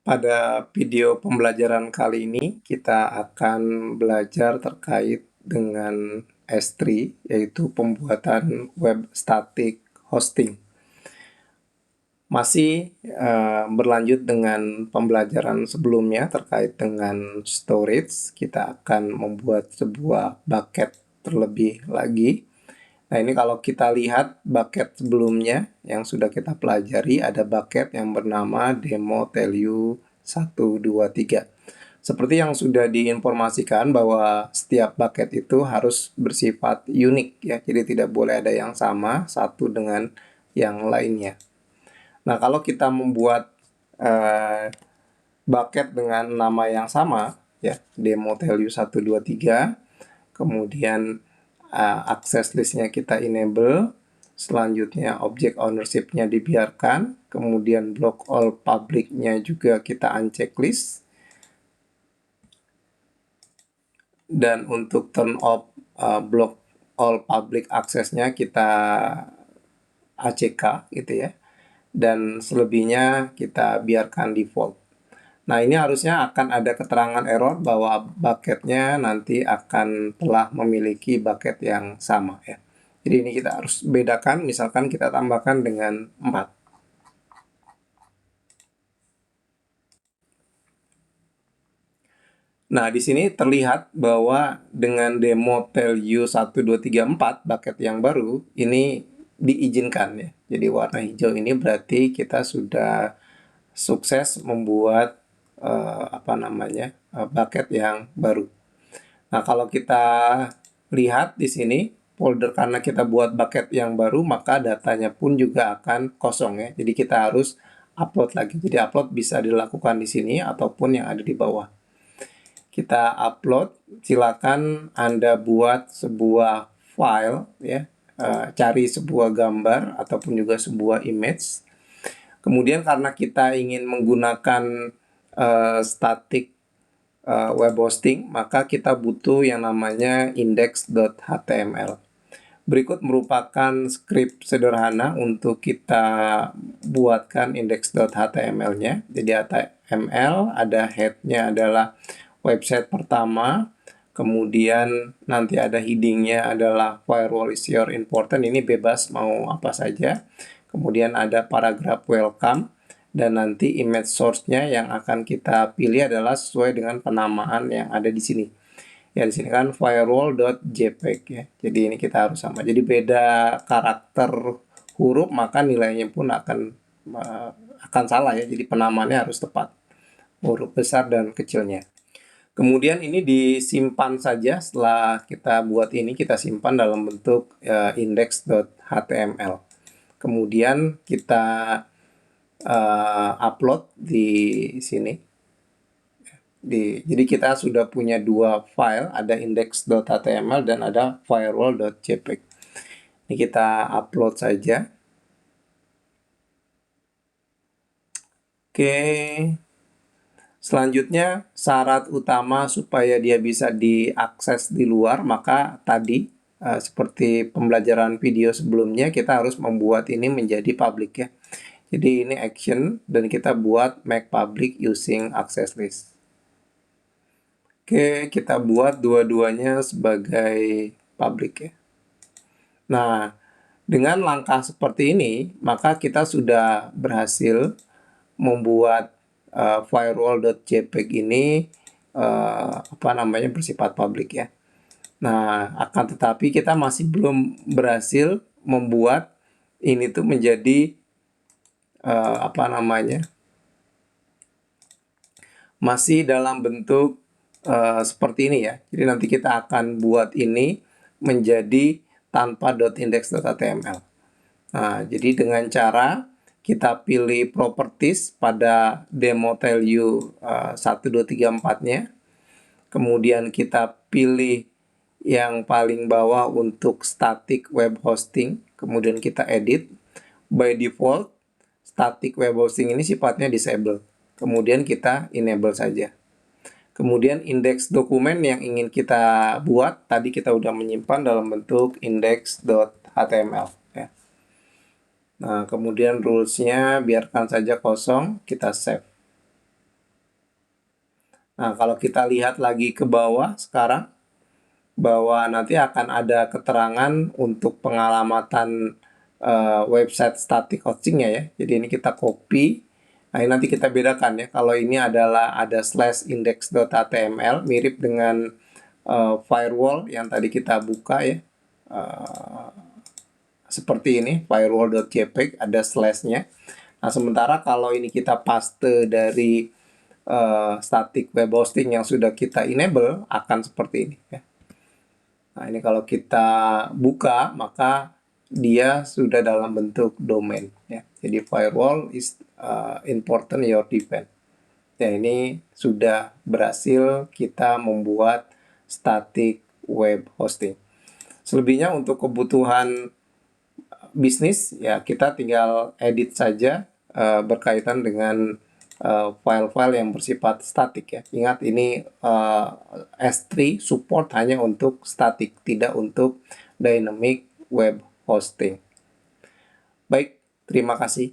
Pada video pembelajaran kali ini, kita akan belajar terkait dengan S3, yaitu pembuatan web static hosting. Masih berlanjut dengan pembelajaran sebelumnya terkait dengan storage, kita akan membuat sebuah bucket terlebih lagi. Nah, ini kalau kita lihat bucket sebelumnya yang sudah kita pelajari, ada bucket yang bernama demo value 1, 2, 3. Seperti yang sudah diinformasikan bahwa setiap bucket itu harus bersifat unik ya, jadi tidak boleh ada yang sama satu dengan yang lainnya. Nah, kalau kita membuat bucket dengan nama yang sama ya, demo value 1, 2, 3, kemudian access listnya kita enable, selanjutnya object ownership-nya dibiarkan, kemudian block all public-nya juga kita uncheck list, dan untuk turn off block all public access-nya kita ACK gitu ya, dan selebihnya kita biarkan default. Nah, ini harusnya akan ada keterangan error bahwa bucketnya nanti akan telah memiliki bucket yang sama ya. Jadi ini kita harus bedakan, misalkan kita tambahkan dengan 4. Nah, di sini terlihat bahwa dengan demo value 1, 2, 3, 4, bucket yang baru, ini diizinkan ya. Jadi warna hijau ini berarti kita sudah sukses membuat bucket yang baru. Nah, kalau kita lihat di sini folder, karena kita buat bucket yang baru, maka datanya pun juga akan kosong ya. Jadi kita harus upload lagi. Jadi upload bisa dilakukan di sini ataupun yang ada di bawah. Kita upload, silakan Anda buat sebuah file ya, cari sebuah gambar ataupun juga sebuah image. Kemudian karena kita ingin menggunakan static web hosting, maka kita butuh yang namanya index.html. Berikut merupakan script sederhana untuk kita buatkan index.html-nya. Jadi HTML, ada head-nya adalah website pertama, kemudian nanti ada heading-nya adalah firewall is your important, ini bebas mau apa saja. Kemudian ada paragraph welcome, dan nanti image source-nya yang akan kita pilih adalah sesuai dengan penamaan yang ada di sini. Ya, di sini kan firewall.jpg ya. Jadi ini kita harus sama. Jadi beda karakter huruf maka nilainya pun akan salah ya. Jadi penamaannya harus tepat. Huruf besar dan kecilnya. Kemudian ini disimpan saja. Setelah kita buat ini, kita simpan dalam bentuk index.html. Kemudian kita upload di sini. Jadi kita sudah punya dua file, ada index.html dan ada firewall.jpg. Ini kita upload saja. Oke. Selanjutnya, syarat utama supaya dia bisa diakses di luar, maka tadi seperti pembelajaran video sebelumnya, kita harus membuat ini menjadi public ya. Jadi ini action dan kita buat make public using access list. Oke, kita buat dua-duanya sebagai public ya. Nah, dengan langkah seperti ini, maka kita sudah berhasil membuat firewall.jpg ini bersifat publik ya. Nah, akan tetapi kita masih belum berhasil membuat ini tuh menjadi masih dalam bentuk seperti ini ya. Jadi nanti kita akan buat ini menjadi tanpa .index.html. Nah, jadi dengan cara kita pilih properties pada demo value 1, 2, 3, 4-nya. Kemudian kita pilih yang paling bawah untuk static web hosting. Kemudian kita edit. By default, static web hosting ini sifatnya disable. Kemudian kita enable saja. Kemudian indeks dokumen yang ingin kita buat, tadi kita udah menyimpan dalam bentuk index.html. Ya. Nah, kemudian rules-nya biarkan saja kosong, kita save. Nah, kalau kita lihat lagi ke bawah sekarang, bahwa nanti akan ada keterangan untuk pengalamatan website static hostingnya ya. Jadi ini kita copy. Nah, ini nanti kita bedakan ya. Kalau ini adalah ada slash index.html mirip dengan firewall yang tadi kita buka ya. Seperti ini firewall.jpg ada slashnya. Nah, sementara kalau ini kita paste dari static web hosting yang sudah kita enable akan seperti ini ya. Nah, ini kalau kita buka maka dia sudah dalam bentuk domain ya. Jadi firewall is important your defense. Ya, ini sudah berhasil kita membuat static web hosting. Selebihnya untuk kebutuhan bisnis ya kita tinggal edit saja berkaitan dengan file-file yang bersifat statik ya. Ingat ini S3 support hanya untuk statik, tidak untuk dynamic web hosting. Baik, terima kasih.